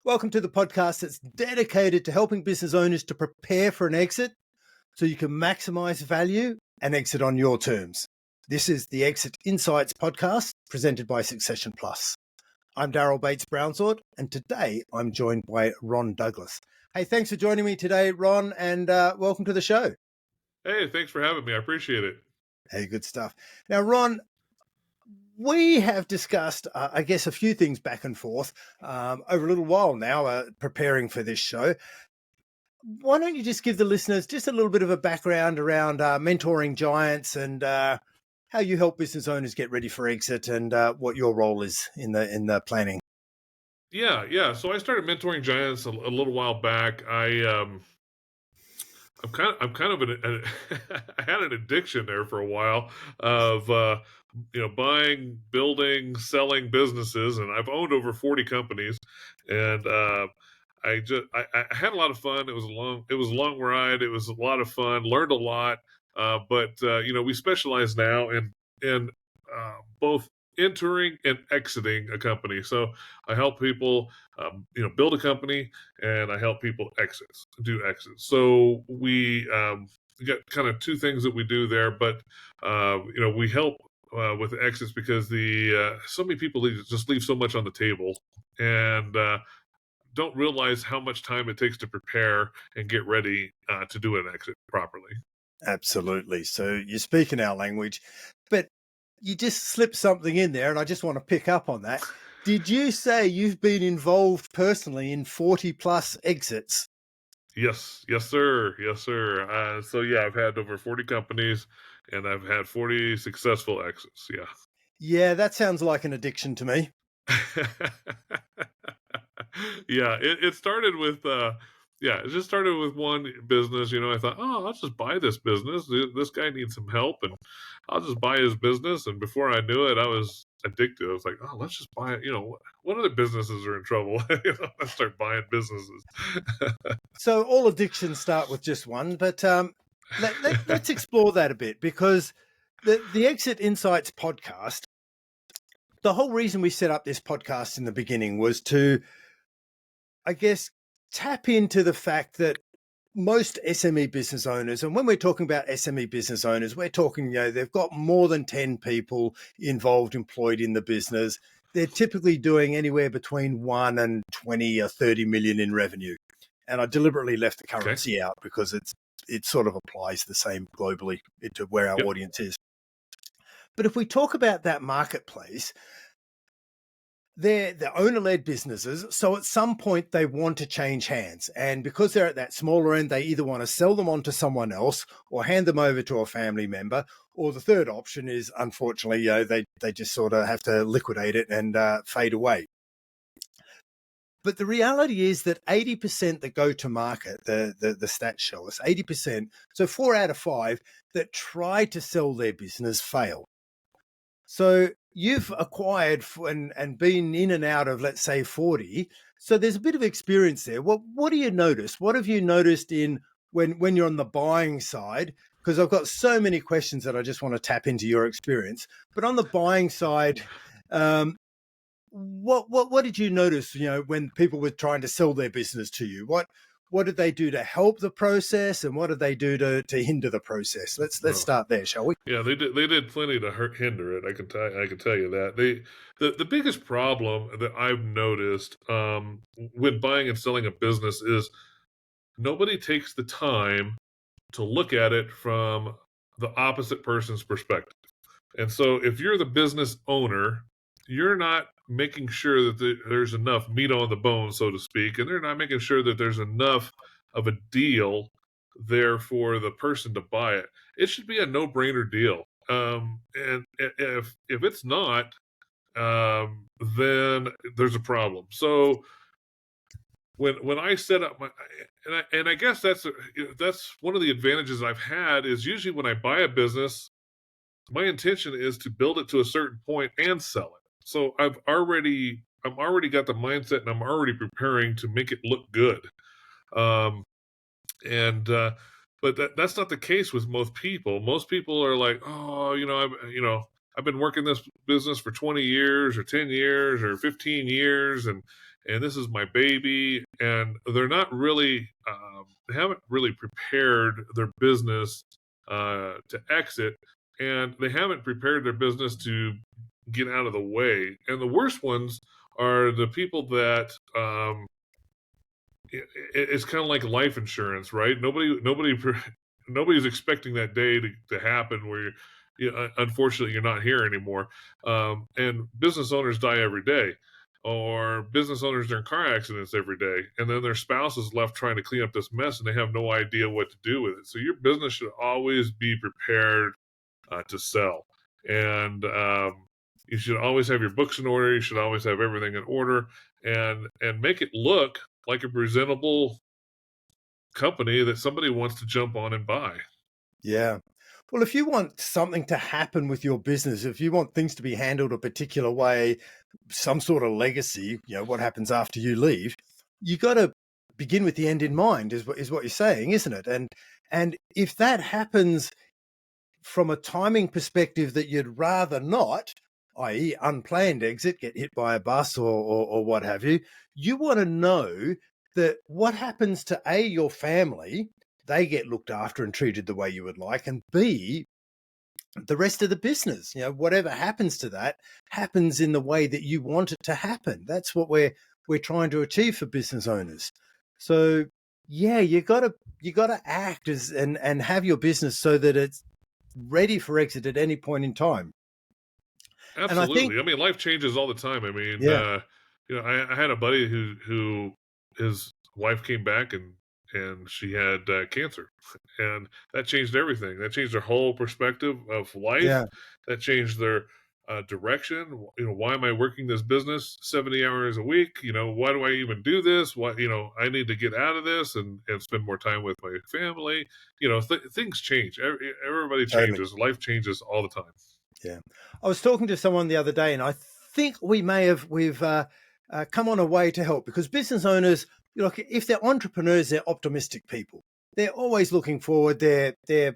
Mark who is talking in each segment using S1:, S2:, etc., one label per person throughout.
S1: Welcome to the podcast that's dedicated to helping business owners to prepare for an exit so you can maximize value and exit on your terms. This is the Exit Insights podcast presented by Succession Plus. I'm Daryl Bates-Brownsword, and today I'm joined by Ron Douglas. Hey, thanks for joining me today, Ron, and welcome to the show.
S2: Hey, thanks for having me. I appreciate it.
S1: Hey, good stuff. Now, Ron, we have discussed, a few things back and forth over a little while now, preparing for this show. Why don't you just give the listeners just a little bit of a background around mentoring giants and how you help business owners get ready for exit and what your role is in the planning?
S2: Yeah. So I started mentoring giants a little while back. I'm kind of I had an addiction there for a while of buying, building, selling businesses, and I've owned over 40 companies, and I had a lot of fun. It was a long ride. It was a lot of fun. Learned a lot, but we specialize now in both entering and exiting a company. So I help people build a company, and I help people do exits. So we got kind of two things that we do there, but we help with exits because so many people just leave so much on the table and don't realize how much time it takes to prepare and get ready to do an exit properly.
S1: Absolutely. So you're speaking our language, but you just slipped something in there, and I just want to pick up on that. Did you say you've been involved personally in 40 plus exits?
S2: Yes, sir. So yeah, I've had over 40 companies, and I've had 40 successful exits. Yeah.
S1: Yeah, that sounds like an addiction to me.
S2: Yeah, it started with it just started with one business. I thought, oh, I'll just buy this business. This guy needs some help, and I'll just buy his business. And before I knew it, I was addicted. I was like, oh, let's just buy it. What other businesses are in trouble? Let's start buying businesses.
S1: So all addictions start with just one, but let's explore that a bit, because the Exit Insights podcast, the whole reason we set up this podcast in the beginning was to, I guess, tap into the fact that most SME business owners, and when we're talking about SME business owners, we're talking, they've got more than 10 people employed in the business. They're typically doing anywhere between 1 and 20 or 30 million in revenue. And I deliberately left the currency out because it sort of applies the same globally to where our audience is. But if we talk about that marketplace, they're owner-led businesses, so at some point they want to change hands. And because they're at that smaller end, they either want to sell them on to someone else or hand them over to a family member. Or the third option is, unfortunately, they just sort of have to liquidate it and fade away. But the reality is that 80% that go to market, the stats show us, 80%, so 4 out of 5 that try to sell their business fail. So you've acquired and been in and out of, let's say, 40. So there's a bit of experience there. What do you notice? What have you noticed in when you're on the buying side? Because I've got so many questions that I just want to tap into your experience. But on the buying side, what did you notice, when people were trying to sell their business to you? What did they do to help the process, and what did they do to hinder the process? Let's start there, shall we?
S2: Yeah, they did plenty to hinder it. I can tell you that. The biggest problem that I've noticed when buying and selling a business is nobody takes the time to look at it from the opposite person's perspective. And so if you're the business owner, you're not making sure that there's enough meat on the bone, so to speak, and they're not making sure that there's enough of a deal there for the person to buy it. It should be a no-brainer deal. And if it's not, then there's a problem. So when I set up and I guess that's one of the advantages I've had is usually when I buy a business, my intention is to build it to a certain point and sell it. So I'm already got the mindset, and I'm already preparing to make it look good. But that's not the case with most people. Most people are like, oh, I've been working this business for 20 years or 10 years or 15 years, and and this is my baby, and they're not really, they haven't really prepared their business to exit, and they haven't prepared their business to get out of the way. And the worst ones are the people that it's kind of like life insurance, right? Nobody's expecting that day to happen where unfortunately you're not here anymore. And business owners die every day, or business owners are in car accidents every day, and then their spouse is left trying to clean up this mess and they have no idea what to do with it. So your business should always be prepared to sell. And you should always have your books in order. You should always have everything in order, and make it look like a presentable company that somebody wants to jump on and buy.
S1: Yeah. Well, if you want something to happen with your business, if you want things to be handled a particular way, some sort of legacy, what happens after you leave, you got to begin with the end in mind, is what you're saying, isn't it? And if that happens from a timing perspective that you'd rather not, i.e., unplanned exit, get hit by a bus or what have you, you want to know that what happens to A, your family, they get looked after and treated the way you would like, and B, the rest of the business, whatever happens to that happens in the way that you want it to happen. That's what we're trying to achieve for business owners. So yeah, you gotta act and have your business so that it's ready for exit at any point in time. And I think,
S2: Absolutely. I mean, life changes all the time. I mean,
S1: yeah,
S2: I had a buddy who his wife came back and she had cancer, and that changed everything. That changed their whole perspective of life.
S1: yeah,
S2: That changed their direction. Why am I working this business 70 hours a week? Why do I even do this? What, I need to get out of this and spend more time with my family. Things change. Everybody
S1: totally.
S2: changes. Life changes all the time.
S1: Yeah. I was talking to someone the other day, and I think we've come on a way to help, because business owners, look, if they're entrepreneurs, they're optimistic people. They're always looking forward. They're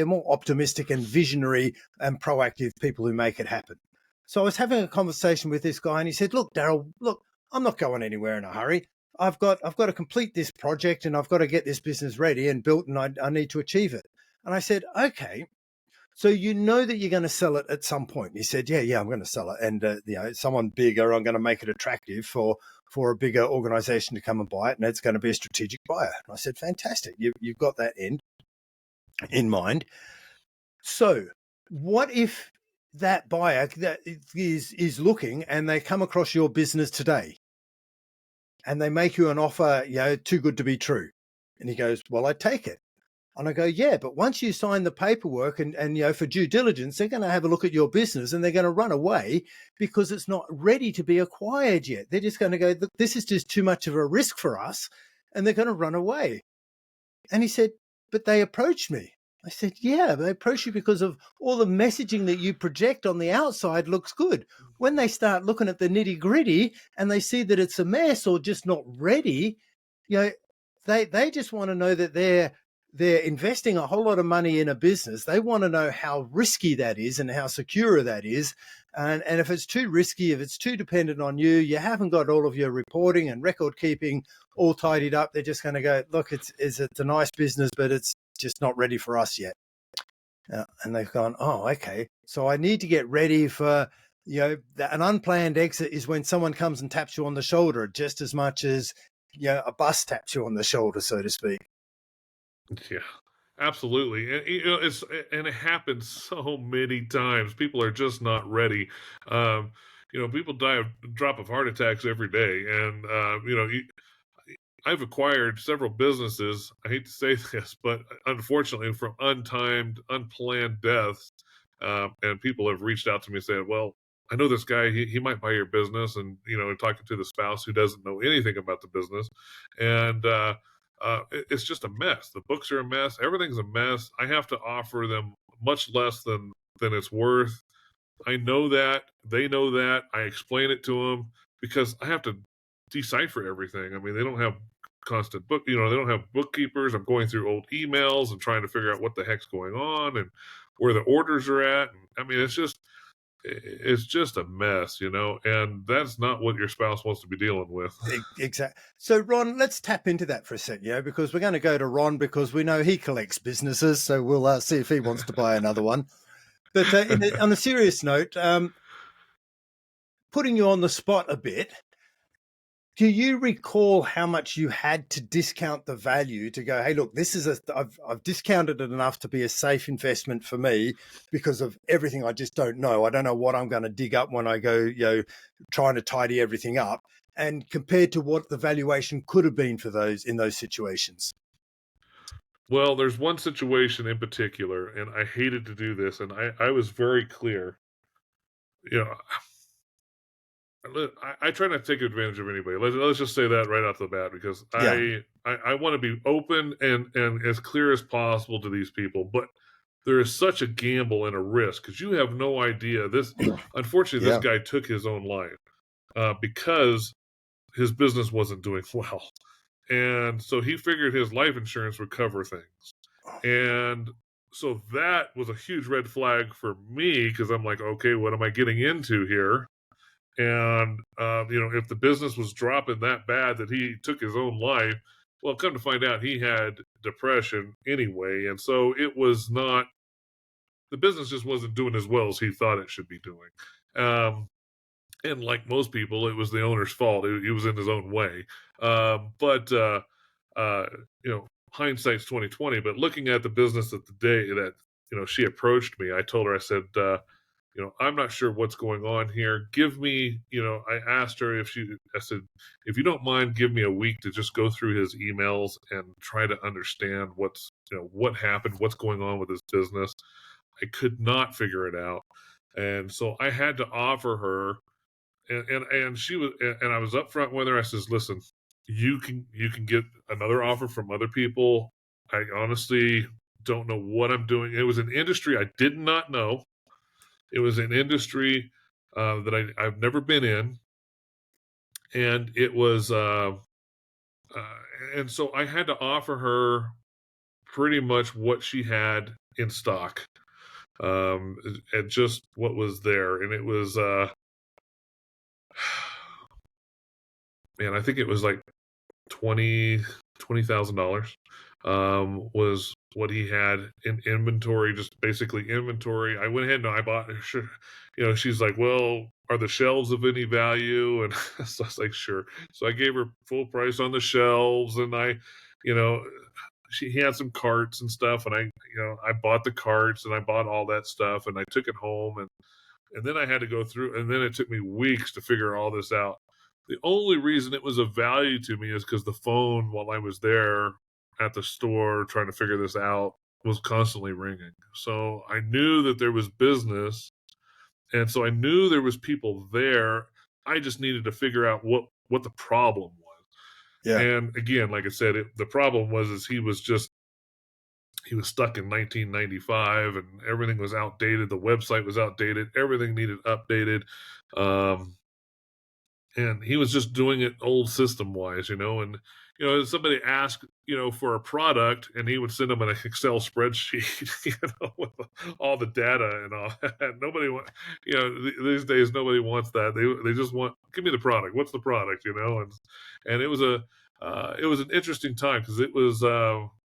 S1: more optimistic and visionary and proactive people who make it happen. So I was having a conversation with this guy, and he said, "Look, Daryl, look, I'm not going anywhere in a hurry. I've got to complete this project, and I've got to get this business ready and built, and I need to achieve it." And I said, "Okay. So you know that you're going to sell it at some point." He said, "Yeah, I'm going to sell it, and someone bigger. I'm going to make it attractive for a bigger organization to come and buy it, and it's going to be a strategic buyer." And I said, "Fantastic. You've got that end in mind. So, what if that buyer that is looking and they come across your business today and they make you an offer, too good to be true?" And he goes, "Well, I take it." And I go, "Yeah, but once you sign the paperwork and for due diligence, they're going to have a look at your business and they're going to run away because it's not ready to be acquired yet. They're just going to go, look, this is just too much of a risk for us," and they're going to run away. And he said, "But they approached me." I said, "Yeah, they approached you because of all the messaging that you project on the outside looks good. When they start looking at the nitty gritty and they see that it's a mess or just not ready, you know, they just want to know that they're investing a whole lot of money in a business. They want to know how risky that is and how secure that is. And if it's too risky, if it's too dependent on you, you haven't got all of your reporting and record keeping all tidied up. They're just going to go, look, it's a nice business, but it's just not ready for us yet." And they've gone, "Oh, okay. So I need to get ready for, an unplanned exit is when someone comes and taps you on the shoulder just as much as, a bus taps you on the shoulder, so to speak."
S2: Yeah, absolutely. And it happens so many times. People are just not ready. Um, people die of drop of heart attacks every day, and I've acquired several businesses. I hate to say this, but unfortunately, from untimed, unplanned deaths, and people have reached out to me saying, "Well, I know this guy. He might buy your business," and talking to the spouse who doesn't know anything about the business, and it's just a mess. The books are a mess. Everything's a mess. I have to offer them much less than it's worth. I know that. They know that. I explain it to them because I have to decipher everything. I mean, they don't have constant book, they don't have bookkeepers. I'm going through old emails and trying to figure out what the heck's going on and where the orders are at. And, I mean, it's just it's just a mess, and that's not what your spouse wants to be dealing with.
S1: Exactly. So, Ron, let's tap into that for a sec, because we're going to go to Ron because we know he collects businesses. So we'll see if he wants to buy another one. But on a serious note, putting you on the spot a bit, do you recall how much you had to discount the value to go, hey, look, this is I've discounted it enough to be a safe investment for me because of everything I just don't know. I don't know what I'm going to dig up when I go, trying to tidy everything up, and compared to what the valuation could have been for those in those situations.
S2: Well, there's one situation in particular, and I hated to do this, and I was very clear. You know, I try not to take advantage of anybody. Let's just say that right off the bat, because
S1: Yeah.
S2: I want to be open and as clear as possible to these people. But there is such a gamble and a risk because you have no idea. Unfortunately, this
S1: Yeah.
S2: guy took his own life because his business wasn't doing well, and so he figured his life insurance would cover things, and so that was a huge red flag for me because I'm like, okay, what am I getting into here? And if the business was dropping that bad that he took his own life, well, come to find out, he had depression anyway, and so it was not the business just wasn't doing as well as he thought it should be doing. And like most people, it was the owner's fault. He was in his own way. But uh, hindsight's 2020. But looking at the business at the day that she approached me, I told her, I said, I'm not sure what's going on here. Give me, I asked her I said, if you don't mind, give me a week to just go through his emails and try to understand what happened, what's going on with his business. I could not figure it out. And so I had to offer her, and she was, and I was upfront with her. I says, listen, you can get another offer from other people. I honestly don't know what I'm doing. It was an industry I did not know. It was an industry that I've never been in, and it was, and so I had to offer her pretty much what she had in stock, and just what was there, and it was, man, I think it was like $20,000 was what he had in inventory, just basically inventory. I went ahead and I bought. Sure, she's like, "Well, are the shelves of any value?" And so I was like, "Sure." So I gave her full price on the shelves, and you know, she had some carts and stuff, and I bought the carts and I bought all that stuff, and I took it home, and then I had to go through, and then it took me weeks to figure all this out. The only reason it was of value to me is because the phone, while I was there at the store trying to figure this out, was constantly ringing. So I knew that there was business, and so I knew there was people there. I just needed to figure out what the problem was.
S1: Yeah.
S2: And again, like I said, the problem is he was stuck in 1995 and everything was outdated. The website was outdated. Everything needed updated. Um, and he was just doing it old system wise, and somebody asked for a product, and he would send them an Excel spreadsheet, with all the data and all that. Nobody want, these days nobody wants that. They just want, give me the product. What's the product, and it was an interesting time because it was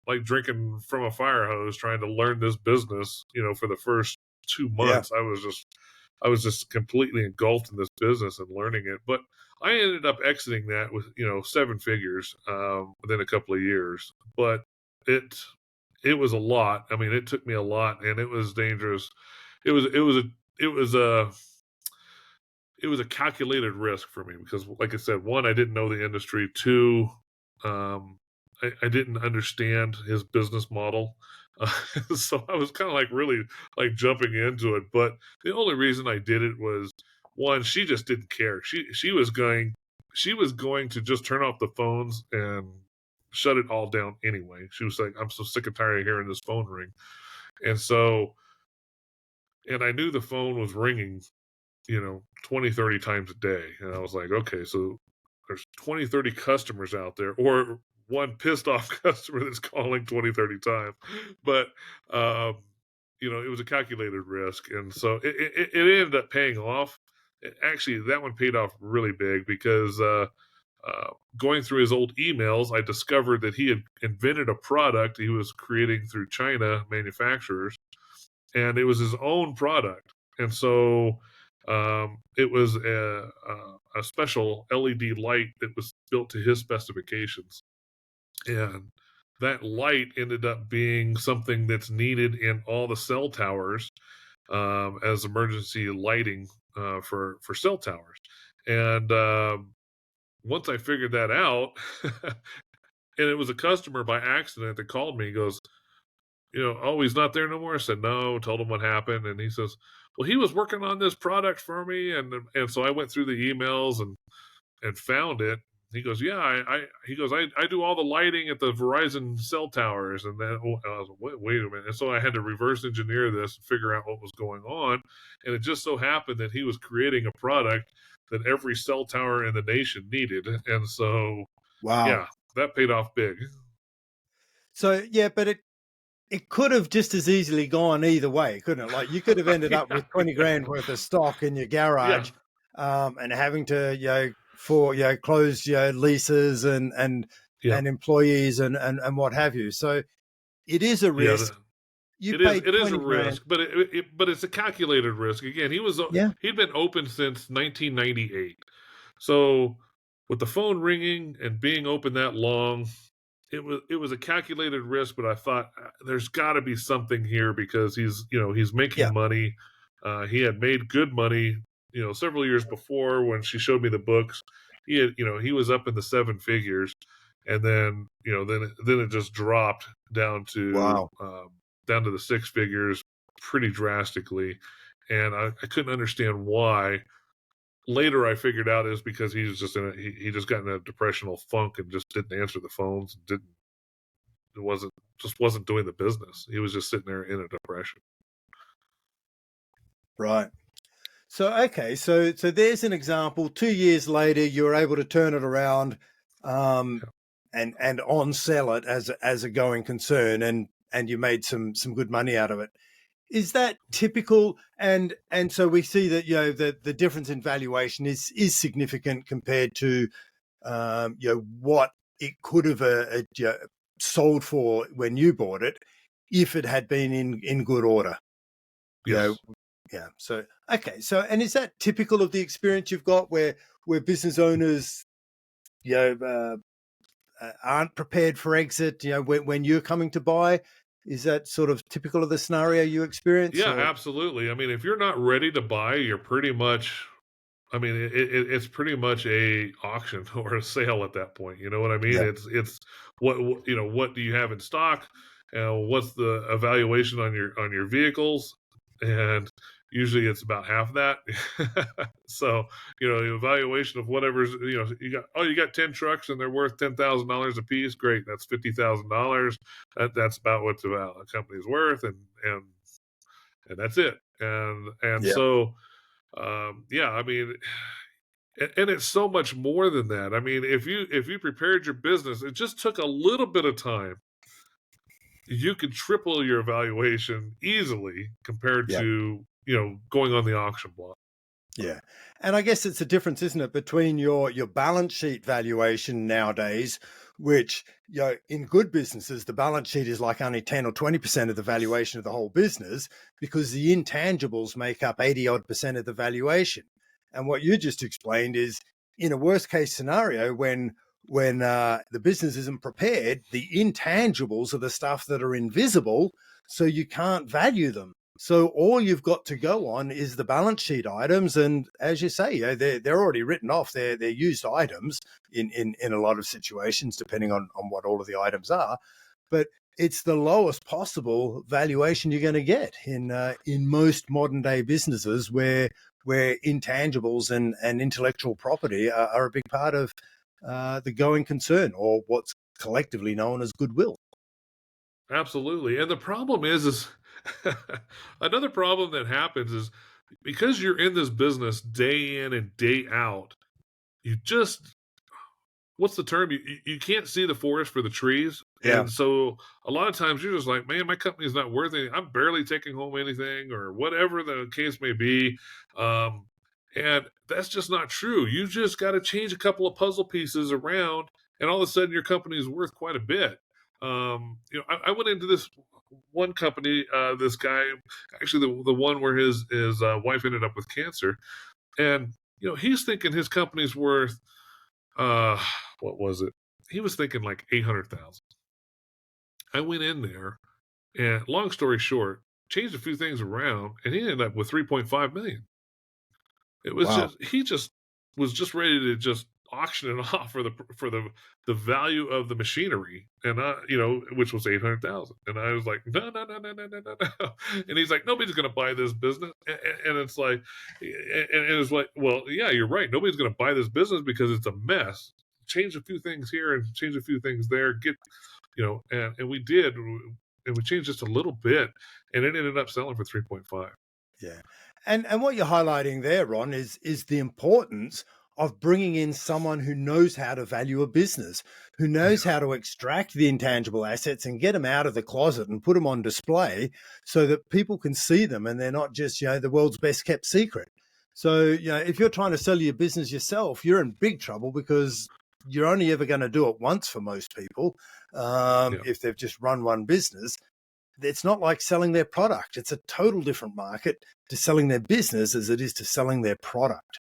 S2: like drinking from a fire hose trying to learn this business. For the first 2 months, I was just completely engulfed in this business and learning it. But I ended up exiting that with 7 figures within a couple of years. But it it was a lot. I mean, it took me a lot, and it was dangerous. It was it was a it was a it was a calculated risk for me because, like I said, one, I didn't know the industry. Two, I didn't understand his business model. Uh, so I was kind of like really like jumping into it. But the only reason I did it was one, she just didn't care. She was going to just turn off the phones and shut it all down anyway. She was like, I'm so sick and tired of hearing this phone ring. And so, and I knew the phone was ringing 20, 30 times a day. And I was like, okay, so there's 20, 30 customers out there, or one pissed off customer that's calling 20, 30 times. But it was a calculated risk, and so it ended up paying off. Actually, that one paid off really big because going through his old emails, I discovered that he had invented a product he was creating through China manufacturers, and it was his own product. And so it was a special LED light that was built to his specifications. And that light ended up being something that's needed in all the cell towers as emergency lighting for cell towers. And once I figured that out, and it was a customer by accident that called me. He goes, "Oh, he's not there no more." I said, "No." Told him what happened, and he says, "Well, he was working on this product for me," and so I went through the emails and found it. He goes, "Yeah, he goes, I do all the lighting at the Verizon cell towers," and then I was like, wait a minute. And so I had to reverse engineer this and figure out what was going on, and it just so happened that he was creating a product that every cell tower in the nation needed, and so
S1: Wow.
S2: yeah, that paid off big.
S1: So yeah, but it could have just as easily gone either way, couldn't it? Like you could have ended up
S2: Yeah,
S1: with 20 grand worth of stock in your
S2: yeah,
S1: garage, and having to, close, leases
S2: yeah,
S1: and employees and what have you. So it is a
S2: yeah.
S1: risk. You
S2: It is
S1: paid
S2: it is a
S1: 20 grand.
S2: risk, but but it's a calculated risk. Again,
S1: Yeah.
S2: he'd been open since 1998. So with the phone ringing and being open that long, it was a calculated risk. But I thought there's got to be something here because he's
S1: Yeah.
S2: making money. He had made good money, several years before when she showed me the books. He was up in the seven figures, and then it just dropped
S1: Wow.
S2: down to the six figures pretty drastically, and I couldn't understand why. Later, I figured out is because he just got in a depressional funk and just didn't answer the phones. Didn't it wasn't just wasn't doing the business. He was just sitting there in a depression.
S1: Right. So okay, so there's an example. 2 years later, you're able to turn it around, um,
S2: Yeah,
S1: and on sell it as a going concern, and you made some good money out of it. Is that typical? And so we see that the difference in valuation is significant compared to what it could have sold for when you bought it if it had been in good order. You know,
S2: yes.
S1: yeah. So okay. So and is that typical of the experience you've got where business owners you know aren't prepared for exit? When you're coming to buy, is that sort of typical of the scenario you experience?
S2: Yeah,
S1: Or
S2: absolutely. I mean, if you're not ready to buy, you're pretty much. I mean, it's pretty much a auction or a sale at that point. You know what I mean?
S1: yeah,
S2: It's what do you have in stock? What's the evaluation on your vehicles? And usually it's about half that. So the evaluation of whatever's you got 10 trucks and they're worth $10,000 a piece. Great, that's $50,000. That's about what a company's worth, and that's it. And
S1: yeah,
S2: so yeah, I mean, and it's so much more than that. I mean, if you prepared your business, it just took a little bit of time. You could triple your valuation easily compared
S1: yeah.
S2: to going on the auction block.
S1: Yeah. And I guess it's a difference, isn't it, between your balance sheet valuation nowadays, which, in good businesses, the balance sheet is like only 10 or 20% of the valuation of the whole business because the intangibles make up 80 odd percent of the valuation. And what you just explained is in a worst case scenario, when the business isn't prepared, the intangibles are the stuff that are invisible, so you can't value them. So all you've got to go on is the balance sheet items, and as you say, they're already written off. They're used items in a lot of situations, depending on what all of the items are. But it's the lowest possible valuation you're going to get in most modern day businesses where intangibles and intellectual property are a big part of the going concern, or what's collectively known as goodwill.
S2: Absolutely. And the problem is another problem that happens is because you're in this business day in and day out, you just what's the term? You can't see the forest for the trees.
S1: Yeah.
S2: And so a lot of times you're just like, man, my company's not worth anything. I'm barely taking home anything, or whatever the case may be. Um, and that's just not true. You just got to change a couple of puzzle pieces around, and all of a sudden your company is worth quite a bit. I went into this one company, this guy, actually the one where his wife ended up with cancer, and he's thinking his company's worth uh what was it? He was thinking like 800,000. I went in there, and long story short, changed a few things around, and he ended up with 3.5 million. It was
S1: Wow.
S2: just he just was just ready to just auction it off for the value of the machinery, and which was 800,000. And I was like, no, no, no, no, no, no, no, no. And he's like, nobody's going to buy this business. And it's like, and it's like, well, yeah, you're right. Nobody's going to buy this business because it's a mess. Change a few things here and change a few things there. And we did, and we changed just a little bit, and it ended up selling for 3.5.
S1: Yeah. And what you're highlighting there, Ron, is the importance of bringing in someone who knows how to value a business, who knows how to extract the intangible assets and get them out of the closet and put them on display so that people can see them and they're not just, the world's best kept secret. So, if you're trying to sell your business yourself, you're in big trouble because you're only ever going to do it once for most people,
S2: Yeah.
S1: if they've just run one business. It's not like selling their product. It's a total different market to selling their business as it is to selling their product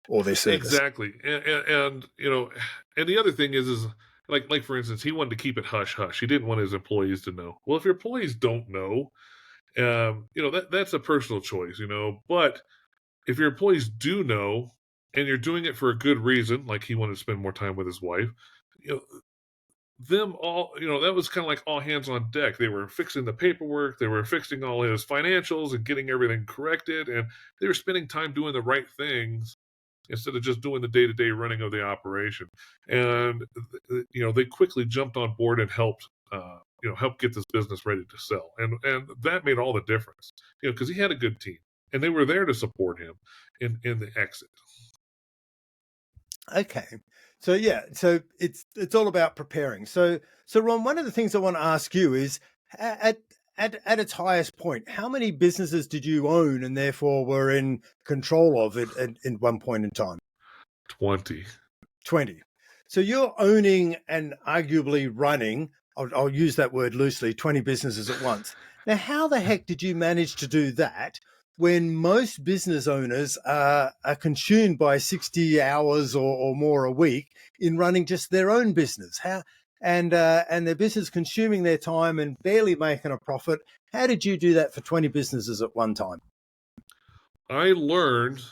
S1: or their service.
S2: Exactly. And the other thing is like for instance, he wanted to keep it hush hush. He didn't want his employees to know. Well, if your employees don't know, that's a personal choice, But if your employees do know, and you're doing it for a good reason, like he wanted to spend more time with his wife, you know, them all, that was kind of like all hands on deck. They were fixing the paperwork, they were fixing all his financials and getting everything corrected, and they were spending time doing the right things instead of just doing the day-to-day running of the operation. And they quickly jumped on board and helped get this business ready to sell, and that made all the difference, because he had a good team, and they were there to support him in the exit.
S1: Okay. So so it's all about preparing. So Ron, one of the things I want to ask you is at its highest point, how many businesses did you own and therefore were in control of it at one point in time?
S2: 20.
S1: 20. So you're owning and arguably running, I'll use that word loosely, 20 businesses at once. Now, how the heck did you manage to do that when most business owners are consumed by 60 hours or more a week in running just their own business? And their business consuming their time and barely making a profit. How did you do that for 20 businesses at one time?
S2: I learned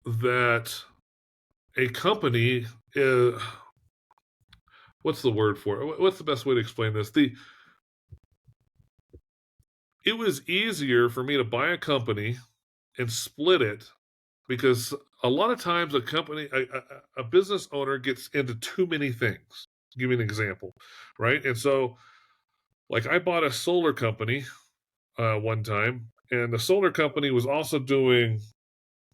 S2: that a company, what's the word for it? What's the best way to explain this? It was easier for me to buy a company and split it, because a lot of times a business owner gets into too many things. Give me an example, right? And so, like, I bought a solar company one time, and the solar company was also doing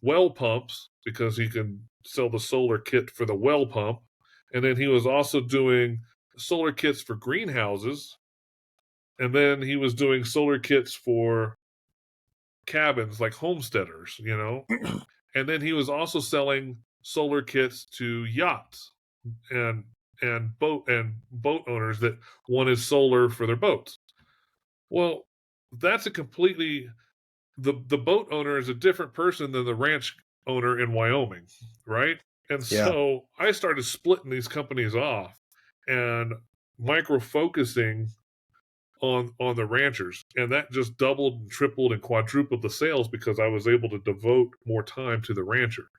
S2: well pumps because he can sell the solar kit for the well pump, and then he was also doing solar kits for greenhouses, and then he was doing solar kits for cabins like homesteaders, and then he was also selling solar kits to yachts and boat owners that wanted solar for their boats. Well, that's a completely the boat owner is a different person than the ranch owner in Wyoming, right? And
S1: Yeah.
S2: so I started splitting these companies off and micro focusing on the ranchers, and that just doubled and tripled and quadrupled the sales because I was able to devote more time to the rancher.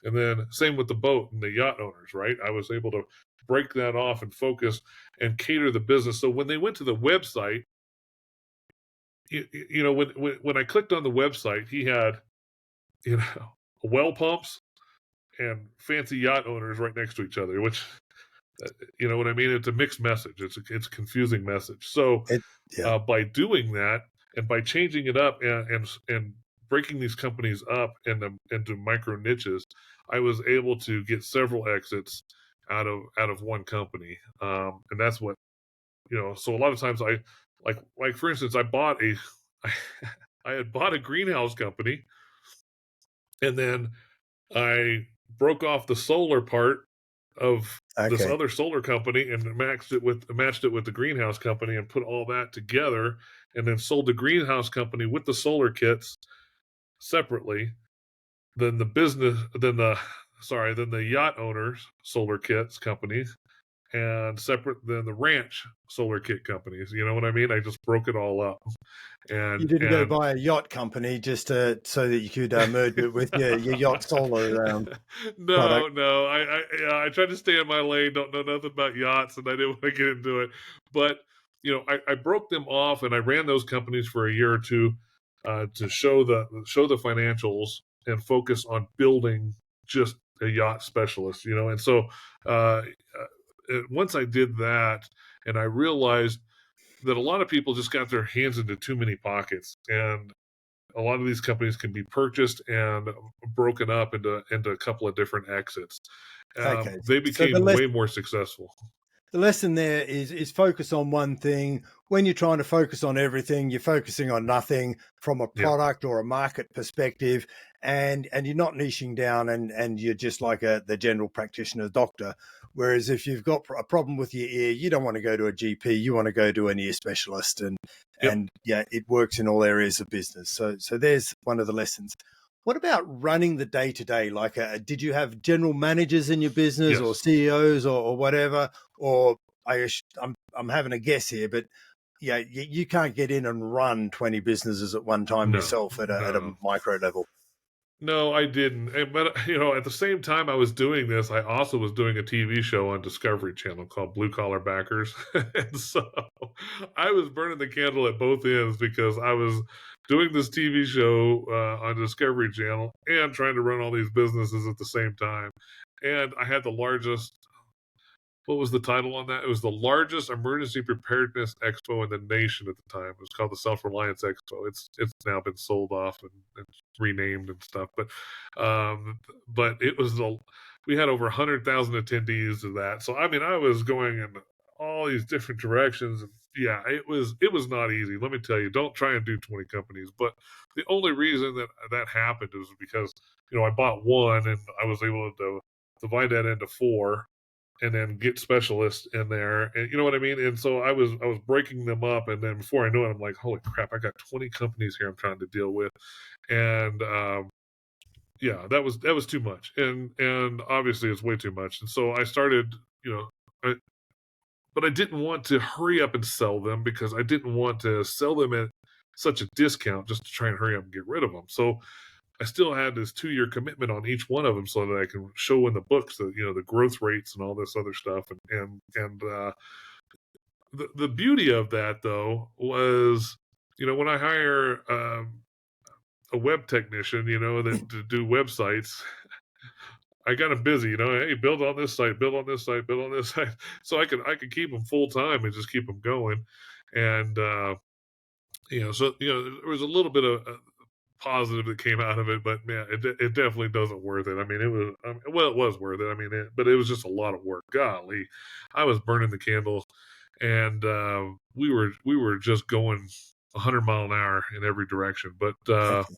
S2: And then same with the boat and the yacht owners, right? I was able to break that off and focus and cater the business. So when they went to the website, when I clicked on the website, he had well pumps and fancy yacht owners right next to each other, which you know what I mean. It's a mixed message. It's a confusing message. So
S1: It, yeah.
S2: by doing that and by changing it up and breaking these companies up into micro niches, I was able to get several exits out of one company, and that's what so a lot of times like for instance, I, I had bought a greenhouse company, and then I broke off the solar part of this
S1: Okay.
S2: other solar company and matched it with the greenhouse company and put all that together, and then sold the greenhouse company with the solar kits separately. Then then the yacht owners solar kits companies, and separate than the ranch solar kit companies. You know what I mean? I just broke it all up,
S1: You
S2: and
S1: didn't go
S2: and
S1: buy a yacht company just so that you could merge it with your yacht solar product.
S2: no, yeah, I tried to stay in my lane. Don't know nothing about yachts, and I didn't want to get into it. But I broke them off, and I ran those companies for a year or two to show the financials and focus on building just a yacht specialist. And so once I did that, and I realized that a lot of people just got their hands into too many pockets, and a lot of these companies can be purchased and broken up into a couple of different exits.
S1: Okay.
S2: They
S1: So
S2: became way more successful.
S1: the lesson there is focus on one thing. When you're trying to focus on everything, you're focusing on nothing from a
S2: Yeah,
S1: product or a market perspective, and you're not niching down, and you're just like the general practitioner doctor. Whereas if you've got a problem with your ear, you don't want to go to a GP, you want to go to an ear specialist, and
S2: yep,
S1: yeah, it works in all areas of business. So there's one of the lessons. What about running the day to day? Like, did you have general managers in your business, or
S2: yes,
S1: CEOs, or whatever? Or I'm having a guess here, but yeah, you can't get in and run 20 businesses at one time
S2: no,
S1: yourself at a
S2: no.
S1: micro level.
S2: No, I didn't. But at the same time I was doing this, I also was doing a TV show on Discovery Channel called Blue Collar Backers, and so I was burning the candle at both ends because I was doing this TV show on Discovery Channel and trying to run all these businesses at the same time. And I had the largest. What was the title on that? It was the largest emergency preparedness expo in the nation at the time. It was called the Self Reliance Expo. It's now been sold off and renamed and stuff. But it was we had over 100,000 attendees of that. So I mean, I was going in all these different directions. And yeah, it was not easy. Let me tell you, don't try and do 20 companies. But the only reason that happened was because I bought one and I was able to divide that into four and then get specialists in there, and you know what I mean. And so I was breaking them up, and then before I know it, I'm like, holy crap, I got 20 companies here I'm trying to deal with, and yeah, that was too much, and obviously it's way too much. And so I started, I, but I didn't want to hurry up and sell them because I didn't want to sell them at such a discount just to try and hurry up and get rid of them. So I still had this 2-year commitment on each one of them so that I can show in the books that the growth rates and all this other stuff. And the beauty of that though was, when I hire a web technician, that to do websites, I got them busy. Hey, build on this site, build on this site, build on this site, so I could keep them full time and just keep them going. And so there was a little bit of positive that came out of it, but man, it definitely doesn't worth it. I mean, well, it was worth it. I mean, but it was just a lot of work. Golly, I was burning the candle, and we were just going 100 mile an hour in every direction. But
S1: Okay.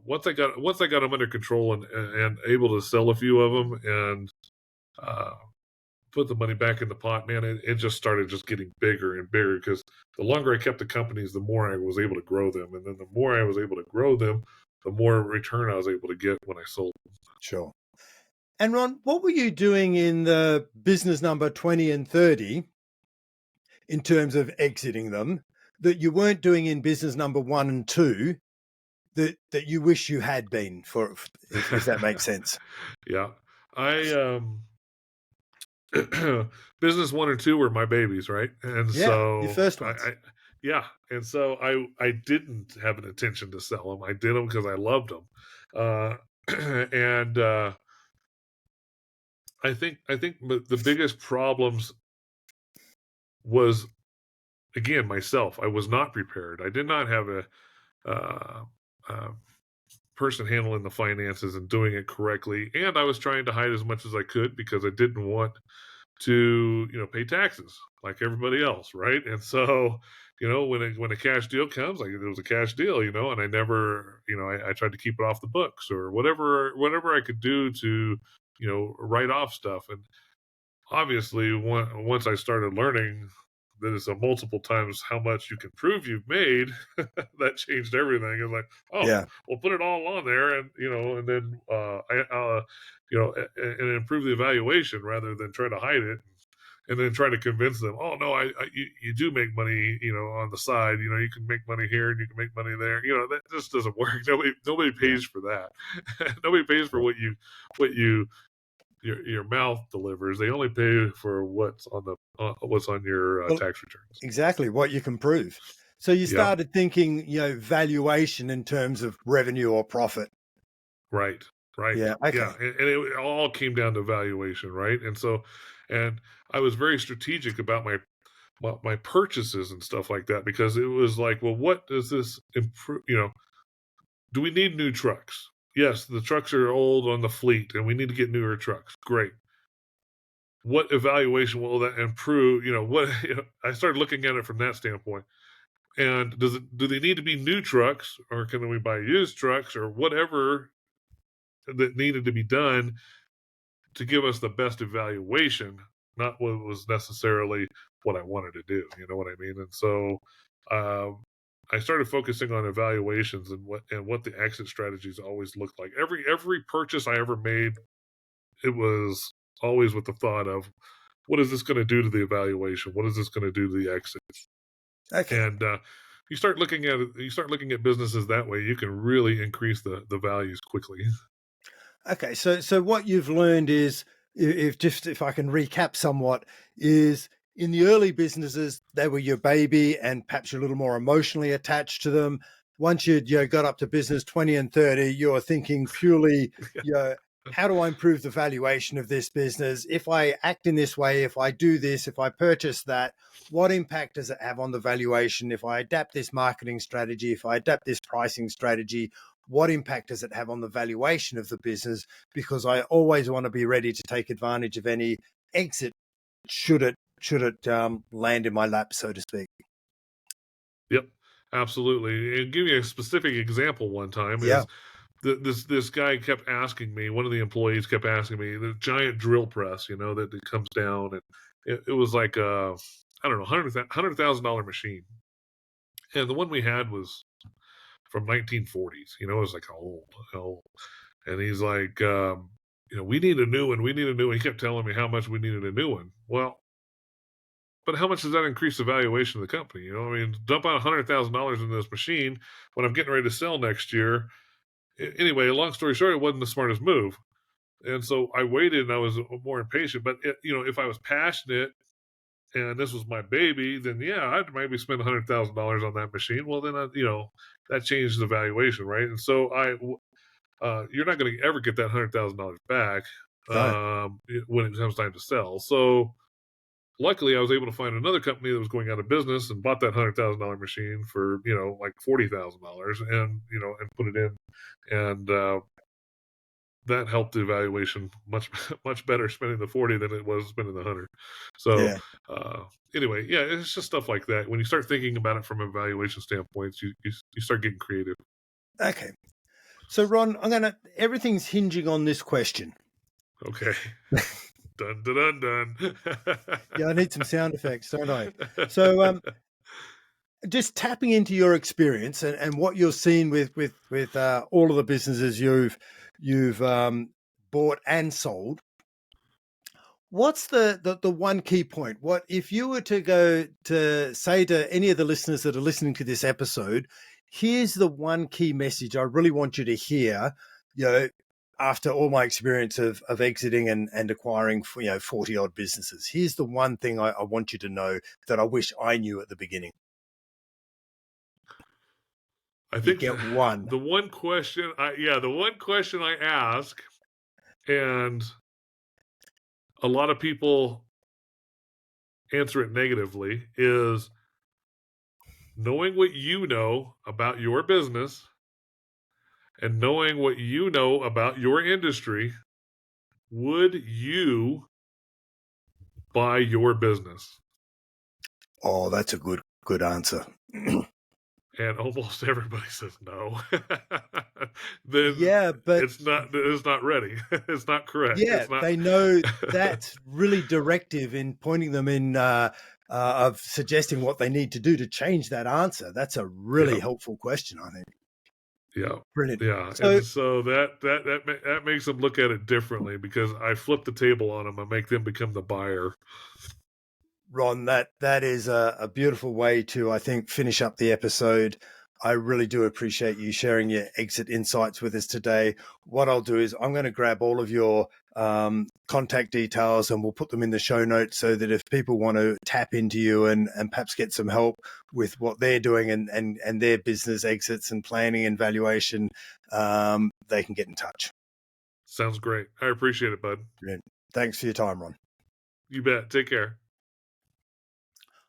S2: once I got them under control and able to sell a few of them and uh, put the money back in the pot, man, it just started just getting bigger and bigger because the longer I kept the companies, the more I was able to grow them. And then the more I was able to grow them, the more return I was able to get when I sold them.
S1: Sure. And Ron, what were you doing in the business number 20 and 30 in terms of exiting them that you weren't doing in business number 1 and 2 that you wish you had been, for if that makes sense?
S2: Yeah. I business 1 or 2 were my babies, right? And
S1: Yeah, your
S2: so
S1: first
S2: I,
S1: ones.
S2: I yeah, and so I didn't have an intention to sell them. I did them because I loved them, uh, and I think the biggest problems was, again, myself. I was not prepared. I did not have uh, a person handling the finances and doing it correctly, and I was trying to hide as much as I could because I didn't want to pay taxes like everybody else, right? And so when a cash deal comes, like it was a cash deal, and I never, I tried to keep it off the books or whatever I could do to write off stuff. And obviously, once I started learning that it's a multiple times how much you can prove you've made, that changed everything. It's like, oh,
S1: Yeah.
S2: we'll put it all on there, and and then and improve the evaluation rather than try to hide it, and then try to convince them, oh no, you do make money, on the side. You can make money here and you can make money there. That just doesn't work. Nobody
S1: Yeah.
S2: pays for that. Nobody pays for what you your mouth delivers. They only pay for what's on your
S1: Well,
S2: tax returns.
S1: exactly what you can prove. So you
S2: Yep.
S1: started thinking, valuation in terms of revenue or profit.
S2: Right. Right.
S1: Yeah.
S2: Yeah.
S1: Okay.
S2: And it all came down to valuation, right? And I was very strategic about my purchases and stuff like that, because it was like, well, what does this improve? Do we need new trucks? Yes, the trucks are old on the fleet, and we need to get newer trucks. Great. What evaluation will that improve? What I started looking at it from that standpoint. And do they need to be new trucks, or can we buy used trucks, or whatever that needed to be done to give us the best evaluation, not what was necessarily what I wanted to do. You know what I mean? And so um, I started focusing on evaluations and what the exit strategies always looked like. Every purchase I ever made, it was always with the thought of, what is this going to do to the evaluation? What is this going to do to the exit?
S1: Okay.
S2: And you start looking at businesses that way, you can really increase the values quickly.
S1: Okay. So what you've learned is, if I can recap somewhat, is in the early businesses, they were your baby and perhaps you're a little more emotionally attached to them. Once you got up to business 20 and 30, you're thinking purely, you know, how do I improve the valuation of this business? If I act in this way, if I do this, if I purchase that, what impact does it have on the valuation? If I adapt this marketing strategy, if I adapt this pricing strategy, what impact does it have on the valuation of the business? Because I always want to be ready to take advantage of any exit should it land in my lap, so to speak.
S2: Yep, absolutely. And give you a specific example. One time
S1: Yeah.
S2: is this guy kept asking me. One of the employees kept asking me the giant drill press, that comes down, and it was like I don't know, $100,000 machine, and the one we had was from 1940s. It was like old. And he's like, we need a new one. We need a new one. He kept telling me how much we needed a new one. Well, but how much does that increase the valuation of the company? I mean, dump out $100,000 into this machine when I'm getting ready to sell next year. Anyway, long story short, it wasn't the smartest move. And so I waited, and I was more impatient. But if I was passionate and this was my baby, then yeah, I'd maybe spend $100,000 on that machine. Well, then that changed the valuation, right? And so you're not going to ever get that $100,000 back
S1: No.
S2: when it comes time to sell. So luckily, I was able to find another company that was going out of business and bought that $100,000 machine for like $40,000, and put it in, and that helped the evaluation much much better spending the 40 than it was spending the 100. So
S1: Yeah.
S2: uh, anyway, yeah, it's just stuff like that. When you start thinking about it from a valuation standpoint, you start getting creative.
S1: Okay. So Ron, everything's hinging on this question.
S2: Okay. Dun dun dun dun.
S1: Yeah, I need some sound effects, don't I? So just tapping into your experience and what you're seeing with all of the businesses you've bought and sold. What's the one key point? What if you were to go to say to any of the listeners that are listening to this episode, here's the one key message I really want you to hear, after all my experience of exiting and acquiring 40 odd businesses. Here's the one thing I want you to know that I wish I knew at the beginning.
S2: I
S1: You
S2: think
S1: get one.
S2: the one question I ask, and a lot of people answer it negatively, is knowing what you know about your business and knowing what you know about your industry, would you buy your business?
S1: Oh, that's a good answer.
S2: And almost everybody says no. Then
S1: Yeah, but
S2: it's not ready. It's not correct.
S1: yeah,
S2: It's not.
S1: they know that's really directive in pointing them in of suggesting what they need to do to change that answer. That's a really
S2: Yeah,
S1: helpful question, I think.
S2: yeah,
S1: Brilliant.
S2: yeah.
S1: So,
S2: And so that makes them look at it differently because I flip the table on them and make them become the buyer.
S1: Ron, that is a beautiful way to, I think, finish up the episode. I really do appreciate you sharing your exit insights with us today. What I'll do is I'm going to grab all of your contact details and we'll put them in the show notes so that if people want to tap into you and perhaps get some help with what they're doing and their business exits and planning and valuation, they can get in touch.
S2: Sounds great. I appreciate it, bud.
S1: Brilliant. Thanks for your time, Ron.
S2: You bet. Take care.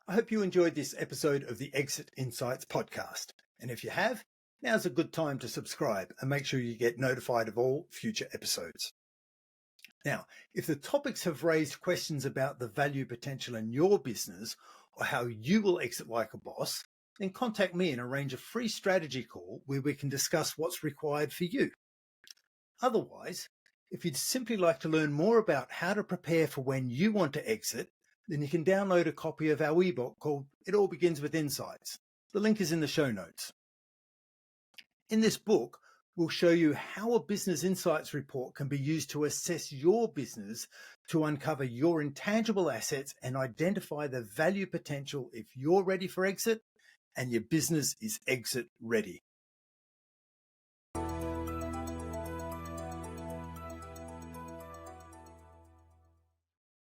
S1: I hope you enjoyed this episode of the Exit Insights podcast. And if you have, now's a good time to subscribe and make sure you get notified of all future episodes. Now, if the topics have raised questions about the value potential in your business or how you will exit like a boss, then contact me and arrange a free strategy call where we can discuss what's required for you. Otherwise, if you'd simply like to learn more about how to prepare for when you want to exit, then you can download a copy of our ebook called It All Begins with Insights. The link is in the show notes. In this book, we'll show you how a business insights report can be used to assess your business to uncover your intangible assets and identify the value potential if you're ready for exit and your business is exit ready.